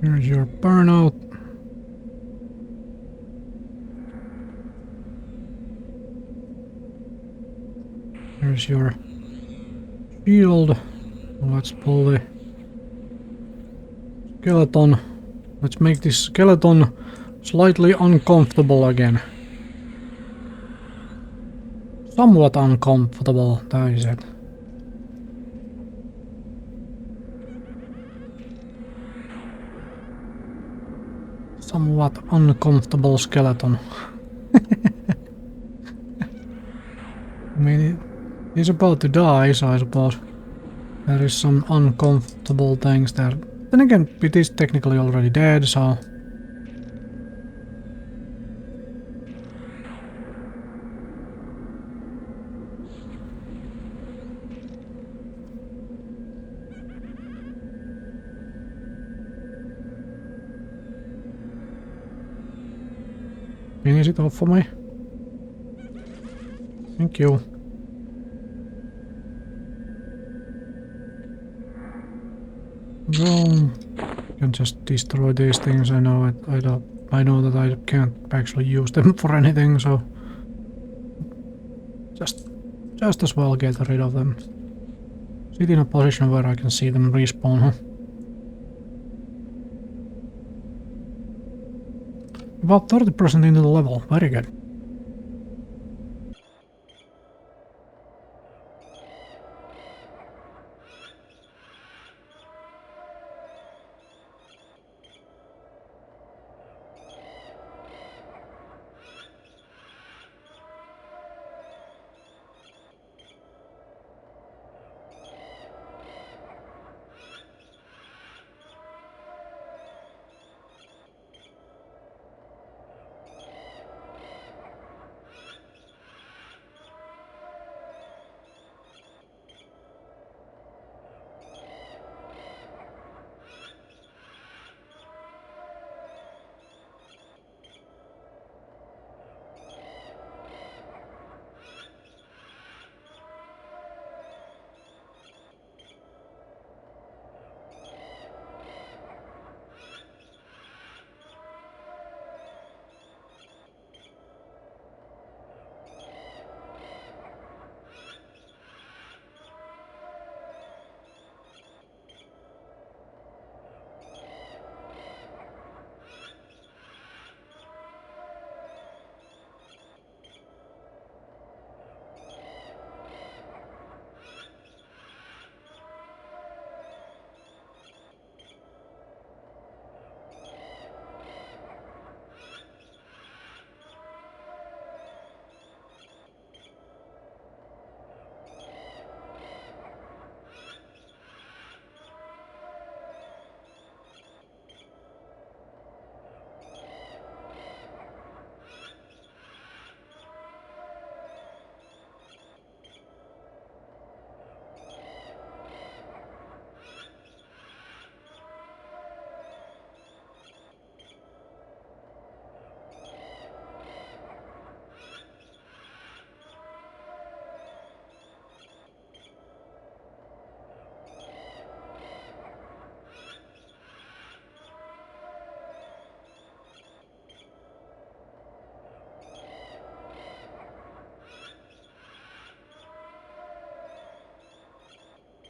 Here's your burnout. Here's your shield. Let's pull the skeleton. Let's make this skeleton slightly uncomfortable again. Somewhat uncomfortable, that is it. Somewhat uncomfortable skeleton. I mean, he's about to die, so I suppose there is some uncomfortable things there. Then again, it is technically already dead, so... Finish it off for me. Thank you. Go. Can just destroy these things. I know it. I know that I can't actually use them for anything, so just as well get rid of them. Sit in a position where I can see them respawn, huh? About 30% into the level. Very good.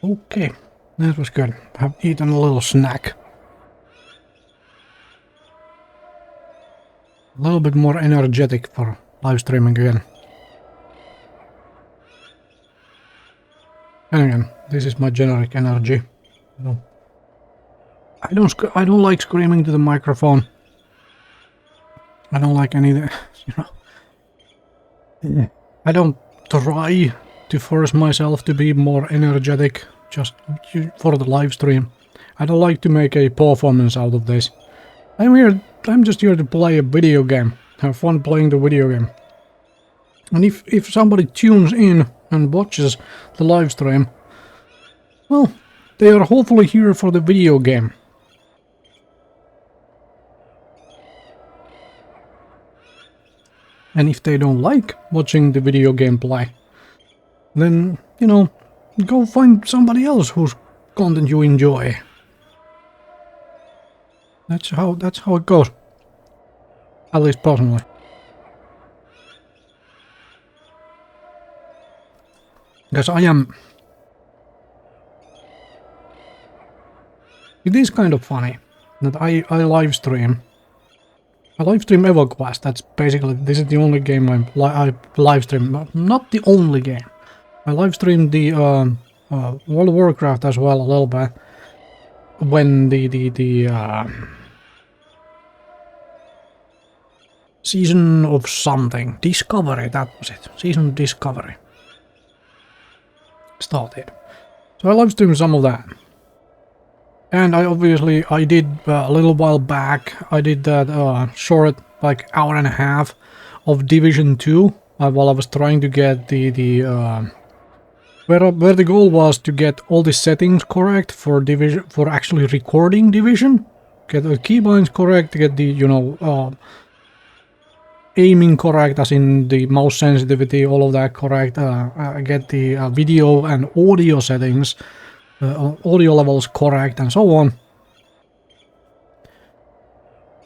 Okay, that was good. I've eaten a little snack. A little bit more energetic for live streaming again. And again, this is my generic energy. I don't like screaming to the microphone. I don't like any, you know. I don't try to force myself to be more energetic just for the live stream. I don't like to make a performance out of this. I'm just here to play a video game. Have fun playing the video game. And if somebody tunes in and watches the live stream, well, they are hopefully here for the video game. And if they don't like watching the video game play, then, you know, go find somebody else whose content you enjoy. That's how it goes. At least personally. Because it is kind of funny that I live stream. I live stream EverQuest. That's basically, this is the only game I live stream. Not the only game. I live stream the World of Warcraft as well a little bit. When the season of something, Discovery, that was it. Season of Discovery started. So I live stream some of that. And I did a little while back, I did that short, like hour and a half of Division 2 while I was trying to get where the goal was to get all the settings correct for Division, for actually recording Division, get the keybinds correct, get the, you know, aiming correct, as in the mouse sensitivity, all of that correct, get the video and audio settings, audio levels correct, and so on.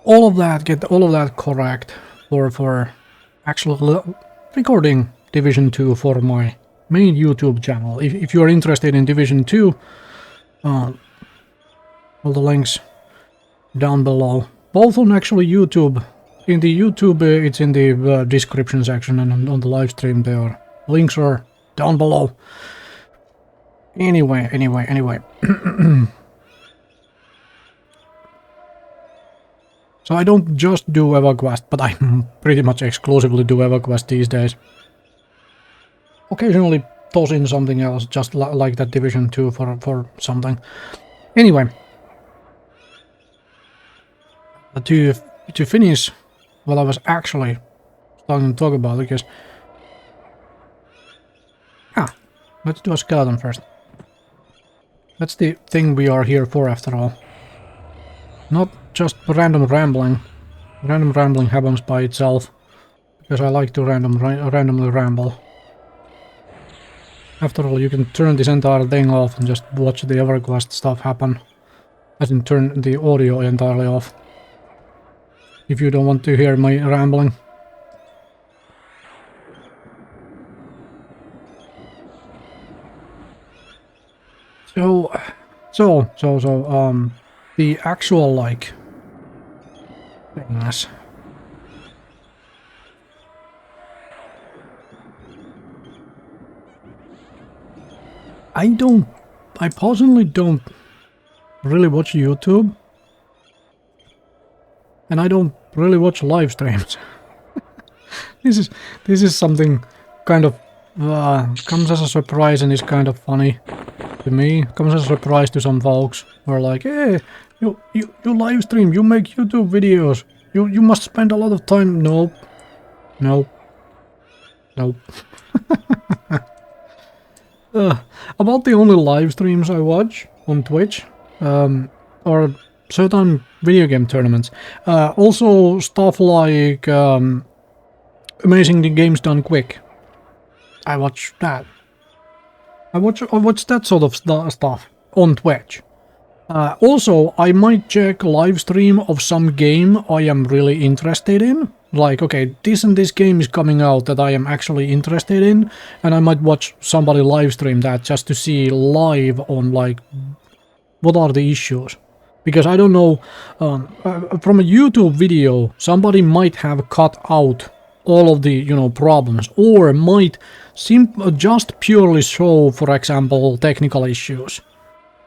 All of that, get all of that correct for actually recording Division 2 for my main YouTube channel. If you are interested in Division 2, all the links down below. Both on actually YouTube. In the YouTube, it's in the description section, and on the live stream, there links are down below. Anyway. So I don't just do EverQuest, but I pretty much exclusively do EverQuest these days. Occasionally toss in something else, just like that Division 2 for something. Anyway, to finish what I was actually starting to talk about, because let's do a skeleton first. That's the thing we are here for, after all. Not just random rambling. Random rambling happens by itself, because I like to randomly ramble. After all, you can turn this entire thing off and just watch the EverQuest stuff happen. As in, turn the audio entirely off, if you don't want to hear my rambling. So, the actual, like, things. I personally don't really watch YouTube. And I don't really watch live streams. This is something kind of comes as a surprise and is kind of funny to me. Comes as a surprise to some folks who are like, hey, you live stream, you make YouTube videos, you must spend a lot of time. Nope. About the only live streams I watch on Twitch are certain video game tournaments. Also stuff like Amazing the Games Done Quick. I watch that. I watch that sort of stuff on Twitch. Also, I might check a live stream of some game I am really interested in. Like, okay, this and this game is coming out that I am actually interested in, and I might watch somebody live stream that just to see live on, like, what are the issues. Because I don't know, from a YouTube video, somebody might have cut out all of the, you know, problems, or might just purely show, for example, technical issues,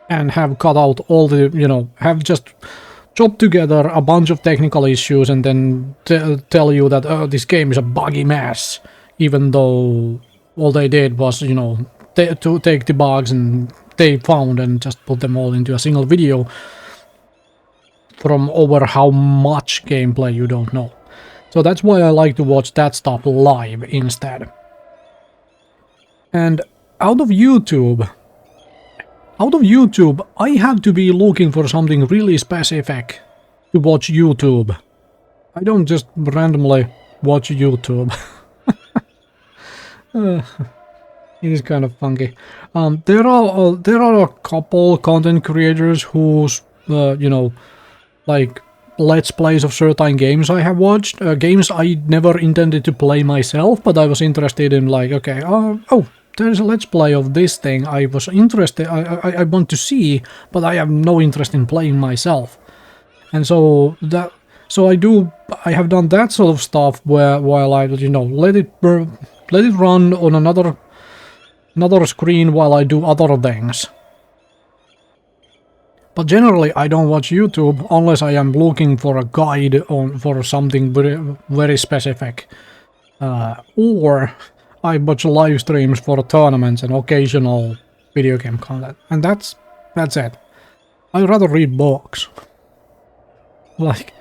and have cut out all the, you know, have just chopped together a bunch of technical issues and then tell you that, oh, this game is a buggy mess, even though all they did was, you know, to take the bugs and they found and just put them all into a single video from over how much gameplay you don't know. So that's why I like to watch that stuff live instead. And out of YouTube, I have to be looking for something really specific to watch YouTube. I don't just randomly watch YouTube. It is kind of funky. There are a couple content creators whose, you know, like, let's plays of certain games I have watched. Games I never intended to play myself, but I was interested in, like, okay, oh, there's a let's play of this thing. I was interested, I want to see, but I have no interest in playing myself. And so I have done that sort of stuff where while I, you know, let it run on another screen while I do other things. But generally, I don't watch YouTube unless I am looking for a guide for something very specific. Or I watch live streams for tournaments and occasional video game content. And that's it. I'd rather read books. Like,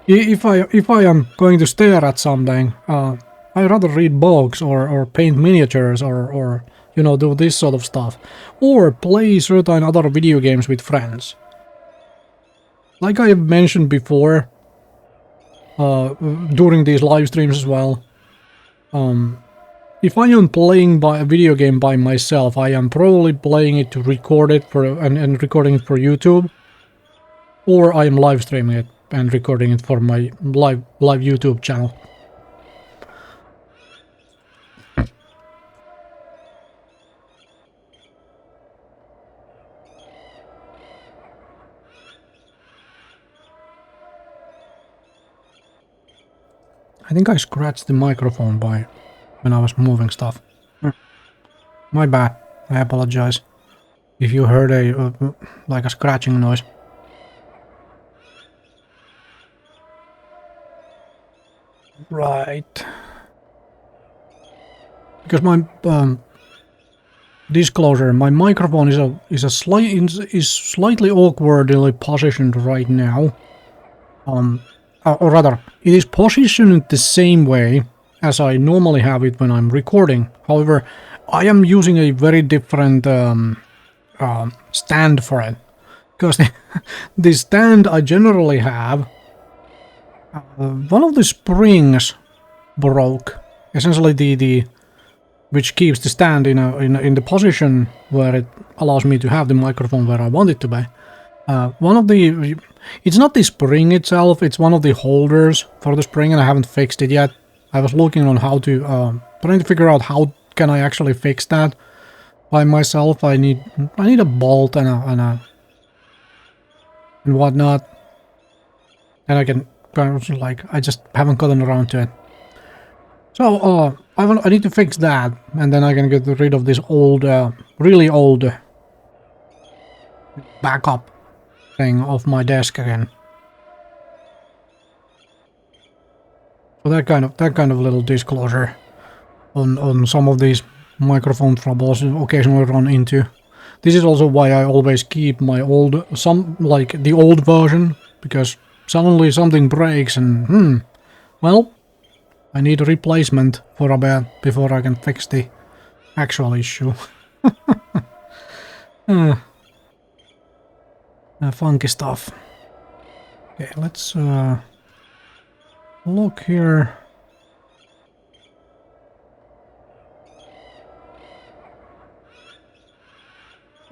if I am going to stare at something, I'd rather read books or paint miniatures or you know, do this sort of stuff. Or play certain other video games with friends. Like I have mentioned before, during these live streams as well, if I am playing a video game by myself, I am probably playing it to record it and recording it for YouTube, or I am live streaming it and recording it for my live YouTube channel. I think I scratched the microphone when I was moving stuff. My bad. I apologize if you heard like a scratching noise. Right. Because my disclosure, my microphone is slightly awkwardly positioned right now. Or rather, it is positioned the same way as I normally have it when I'm recording. However, I am using a very different stand for it. Because the stand I generally have, one of the springs broke. Essentially, the which keeps the stand in the position where it allows me to have the microphone where I want it to be. It's not the spring itself, it's one of the holders for the spring, and I haven't fixed it yet. I was looking on how to, trying to figure out how can I actually fix that by myself. I need a bolt and whatnot, and I can kind of, like, I just haven't gotten around to it. So, I need to fix that, and then I can get rid of this old, really old backup thing off my desk again. So that kind of little disclosure on some of these microphone troubles occasionally run into. This is also why I always keep my the old version, because suddenly something breaks and well, I need a replacement for a bit before I can fix the actual issue. Funky stuff. Okay, let's look here.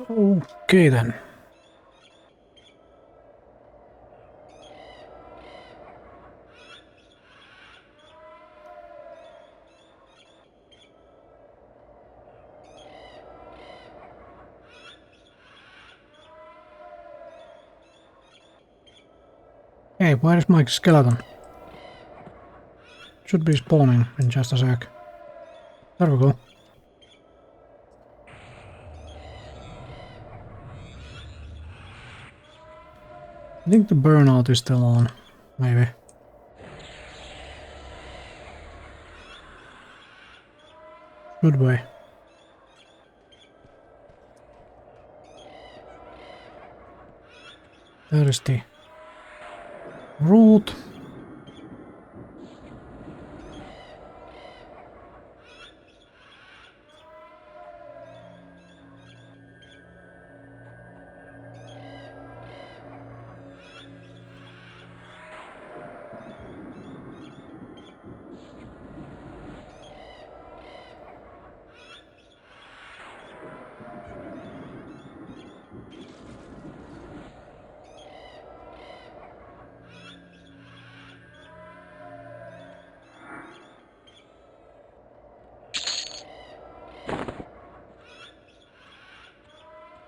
Okay then. Hey, where's my skeleton? Should be spawning in just a sec. There we go. I think the burnout is still on, maybe. Good way. There is the root.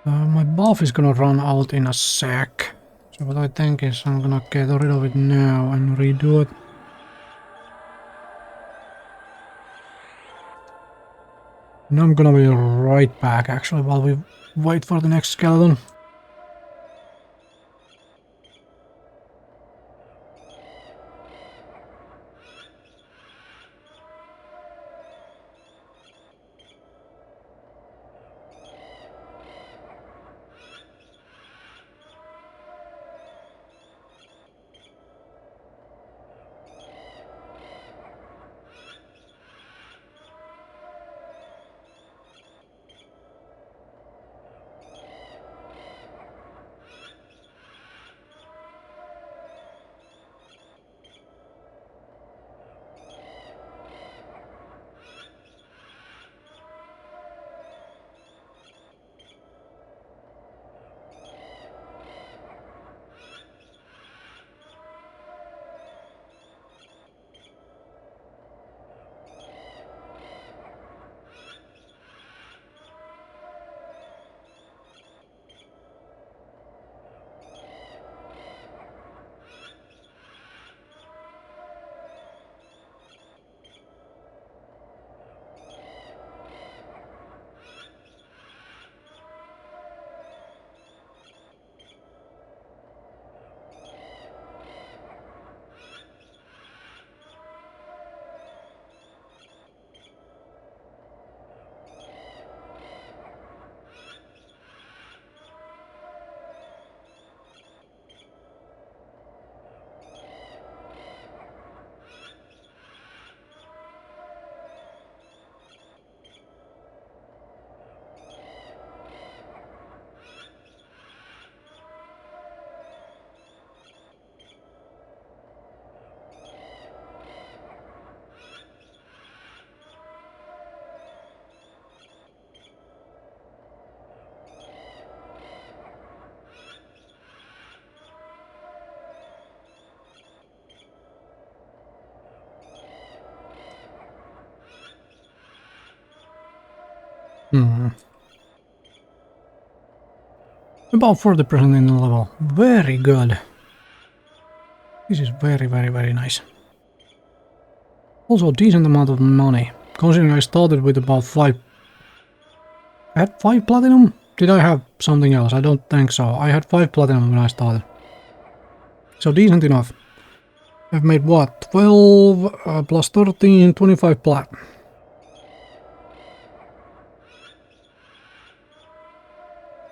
My buff is gonna run out in a sec. So what I think is I'm gonna get rid of it now and redo it. And I'm gonna be right back actually while we wait for the next skeleton. About 40% in the level. Very good. This is very, very, very nice. Also, decent amount of money. Considering I started with about 5... I had 5 platinum? Did I have something else? I don't think so. I had 5 platinum when I started. So decent enough. I've made what? 12 plus 13, 25 plat.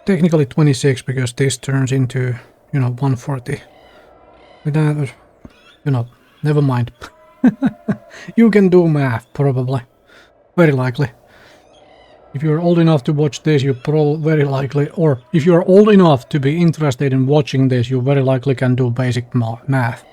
Technically 26 because this turns into, you know, 140. But that, you know, never mind. You can do math, probably. Very likely. If you're old enough to watch this, you very likely, or if you're old enough to be interested in watching this, you very likely can do basic math.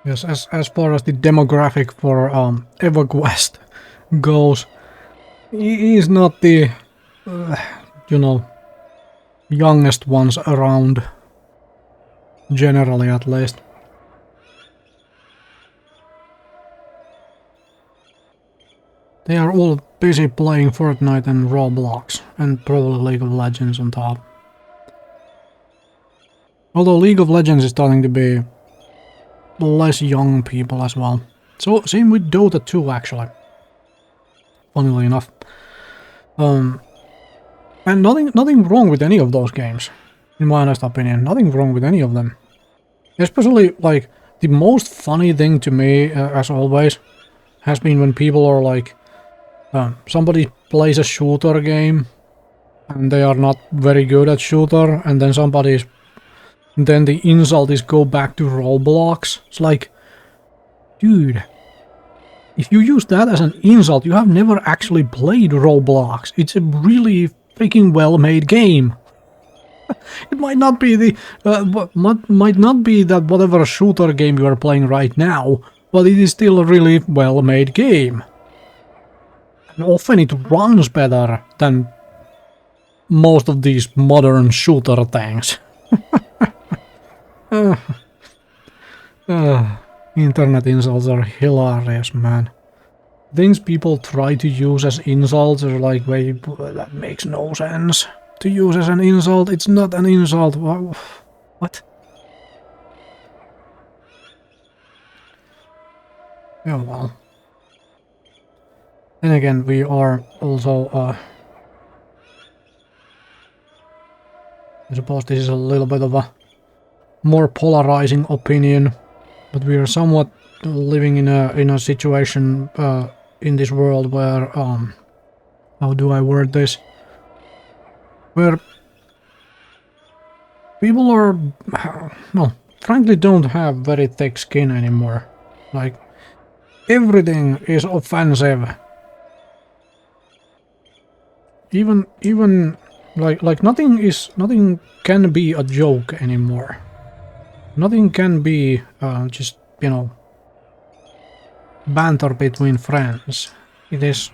Yes, as far as the demographic for EverQuest goes, he is not the, you know, youngest ones around, generally at least. They are all busy playing Fortnite and Roblox, and probably League of Legends on top. Although League of Legends is starting to be less young people as well. So same with Dota 2 actually. Funnily enough. And nothing wrong with any of those games. In my honest opinion, nothing wrong with any of them. Especially, like, the most funny thing to me, as always, has been when people are like, somebody plays a shooter game, and they are not very good at shooter, and then then the insult is go back to Roblox. It's like, dude, if you use that as an insult, you have never actually played Roblox. It's a really freaking well-made game. It might not be the might not be that whatever shooter game you are playing right now, but it is still a really well-made game. And often it runs better than most of these modern shooter things. Internet insults are hilarious, man. Things people try to use as insults are like, wait, that makes no sense. To use as an insult, it's not an insult. What? Yeah, well. Then again, we are also, I suppose this is a little bit of a more polarizing opinion, but we are somewhat living in a situation in this world where, how do I word this? Where people are, well, frankly don't have very thick skin anymore. Like, everything is offensive. Even like nothing can be a joke anymore. Nothing can be just, you know, banter between friends. It is,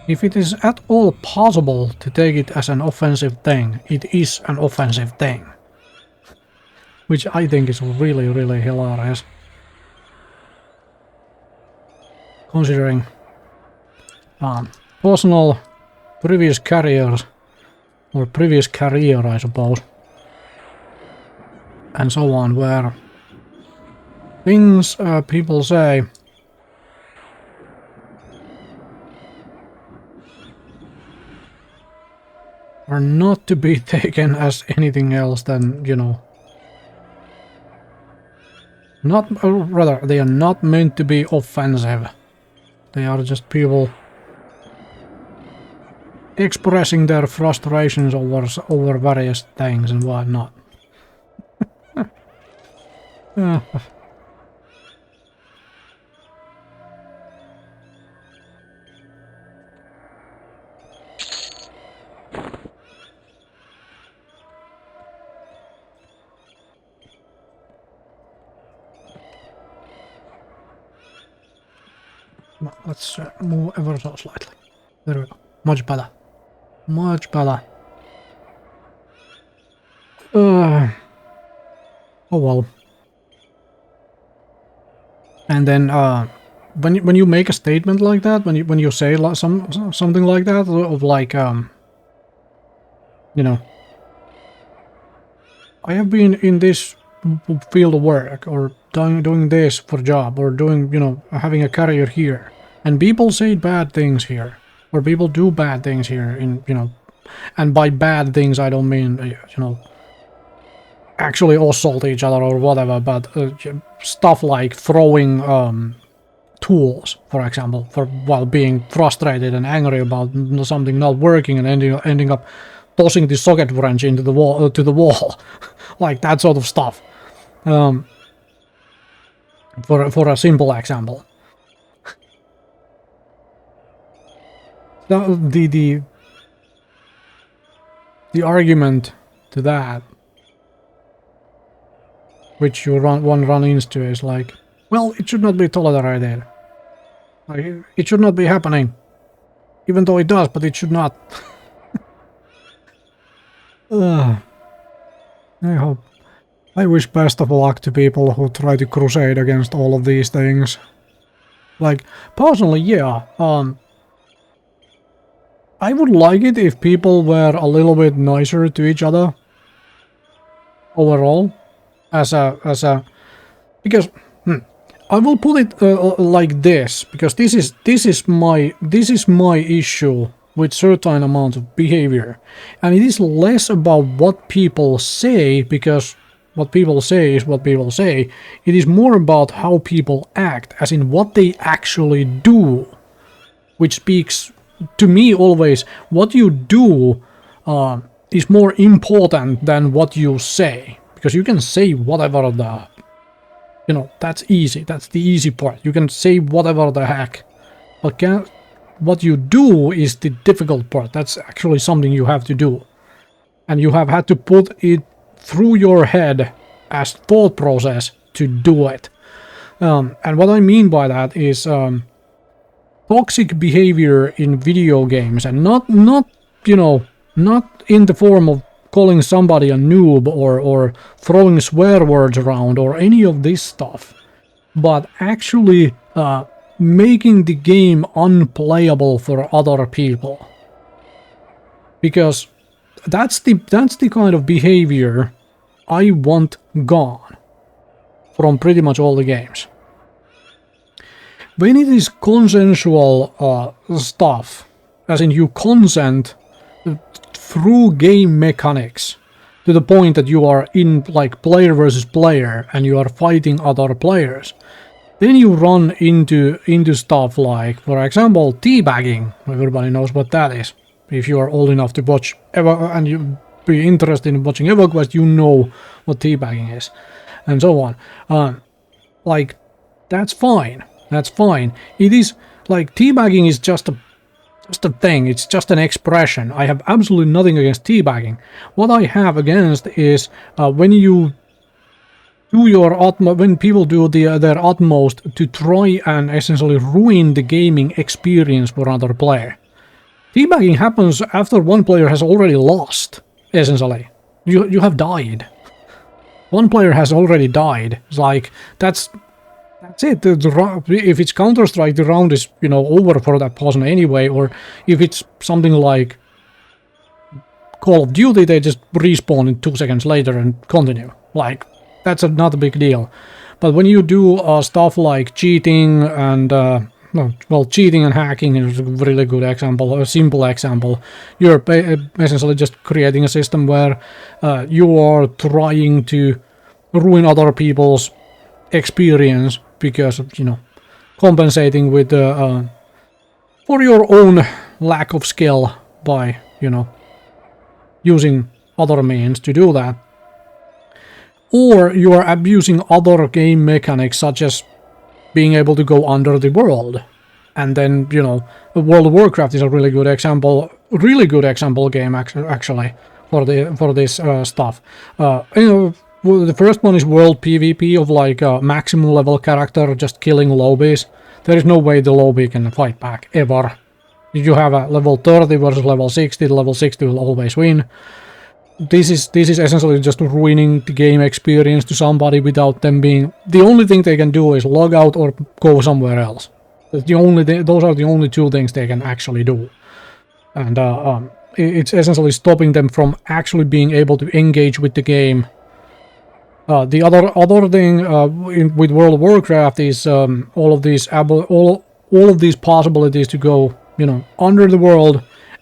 if it is at all possible to take it as an offensive thing, it is an offensive thing. Which I think is really, really hilarious. Considering personal previous careers, or previous career I suppose, and so on, where things people say are not to be taken as anything else than, you know, not, or rather, they are not meant to be offensive. They are just people expressing their frustrations over various things and whatnot. Let's move ever so slightly. There we go. Much better. Much better. Oh well. And then when you make a statement like that, when you say something like that, of like you know, I have been in this field of work, or doing this for a job, or doing, you know, having a career here, and people say bad things here, or people do bad things here, in, you know, and by bad things I don't mean, you know, actually assault each other or whatever, but stuff like throwing tools, for example, while being frustrated and angry about something not working, and ending up tossing the socket wrench into the wall, to the wall, like that sort of stuff. For a simple example, the argument to that, which one run into, is like, well, it should not be tolerated. Like, it should not be happening, even though it does, but it should not. I wish best of luck to people who try to crusade against all of these things. Like, personally, yeah, I would like it if people were a little bit nicer to each other overall, because I will put it like this, because this is my issue with certain amount of behavior, and it is less about what people say, because what people say is what people say. It is more about how people act, as in what they actually do, which speaks to me always. What you do is more important than what you say, because you can say whatever the, you know, that's easy, that's the easy part. You can say whatever the heck, but what you do is the difficult part. That's actually something you have to do, and you have had to put it through your head as thought process to do it. And what I mean by that is toxic behavior in video games, and not you know, not in the form of calling somebody a noob or throwing swear words around or any of this stuff, but actually making the game unplayable for other people. Because that's the kind of behavior I want gone from pretty much all the games. When it is consensual stuff, as in you consent through game mechanics to the point that you are in like player versus player and you are fighting other players, then you run into stuff like, for example, teabagging. Everybody knows what that is. If you are old enough to watch and you be interested in watching EverQuest, you know what teabagging is, and so on. Like, that's fine. That's fine. It is like teabagging is just a thing. It's just an expression. I have absolutely nothing against teabagging. What I have against is when you do your utmost, when people do their utmost to try and essentially ruin the gaming experience for another player. Teabagging happens after one player has already lost, essentially. You have died. One player has already died. It's like, that's it. If it's Counter-Strike, the round is, you know, over for that person anyway, or if it's something like Call of Duty, they just respawn in 2 seconds later and continue. Like, that's not a big deal. But when you do stuff like cheating and well, cheating and hacking is a really good example, a simple example. You're essentially just creating a system where you are trying to ruin other people's experience because of, you know, compensating with for your own lack of skill by, you know, using other means to do that. Or you are abusing other game mechanics, such as being able to go under the world. And then, you know, World of Warcraft is a really good example game actually for this stuff. You know, well, the first one is World PvP of like a maximum level character just killing lobbies. There is no way the lobby can fight back, ever. If you have a level 30 versus level 60, the level 60 will always win. This is essentially just ruining the game experience to somebody without them being... The only thing they can do is log out or go somewhere else. That's the only those are the only two things they can actually do. And it's essentially stopping them from actually being able to engage with the game. The other thing with World of Warcraft is all of these possibilities to go, you know, under the world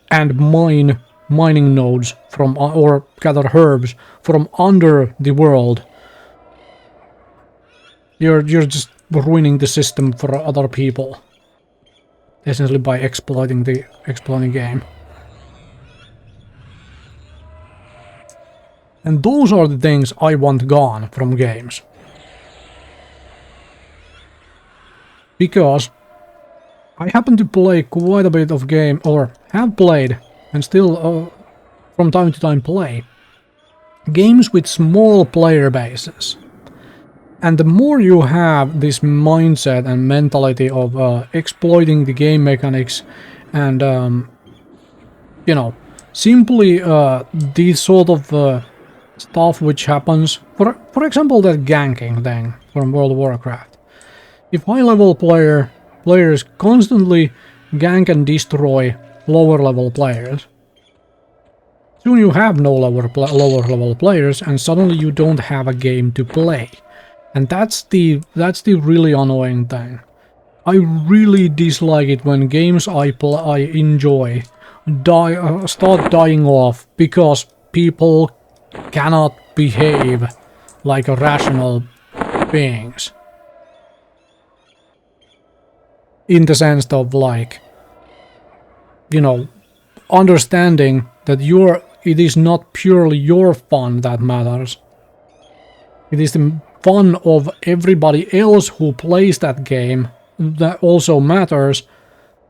and mining nodes from or gather herbs from under the world. You're just ruining the system for other people, essentially by exploiting the game. And those are the things I want gone from games. Because I happen to play quite a bit of game, or have played, and still from time to time play, games with small player bases. And the more you have this mindset and mentality of exploiting the game mechanics and, you know, simply these sort of stuff which happens, for example, that ganking thing from World of Warcraft. If high-level players constantly gank and destroy lower-level players, soon you have no lower-level players, and suddenly you don't have a game to play. And that's the really annoying thing. I really dislike it when games I enjoy start dying off because people cannot behave like rational beings. In the sense of, like, you know, understanding that it is not purely your fun that matters. It is the fun of everybody else who plays that game that also matters,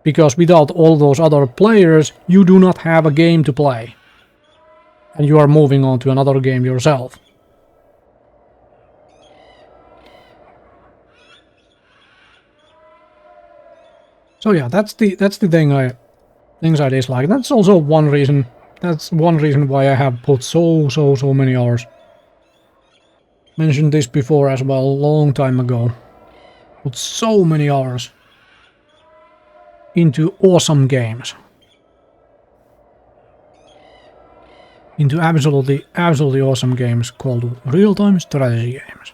because without all those other players, you do not have a game to play. And you are moving on to another game yourself. So yeah, that's the things I dislike. That's also one reason. That's one reason why I have put so many hours. Mentioned this before as well, a long time ago. Put so many hours into awesome games. Into absolutely awesome games called real-time strategy games.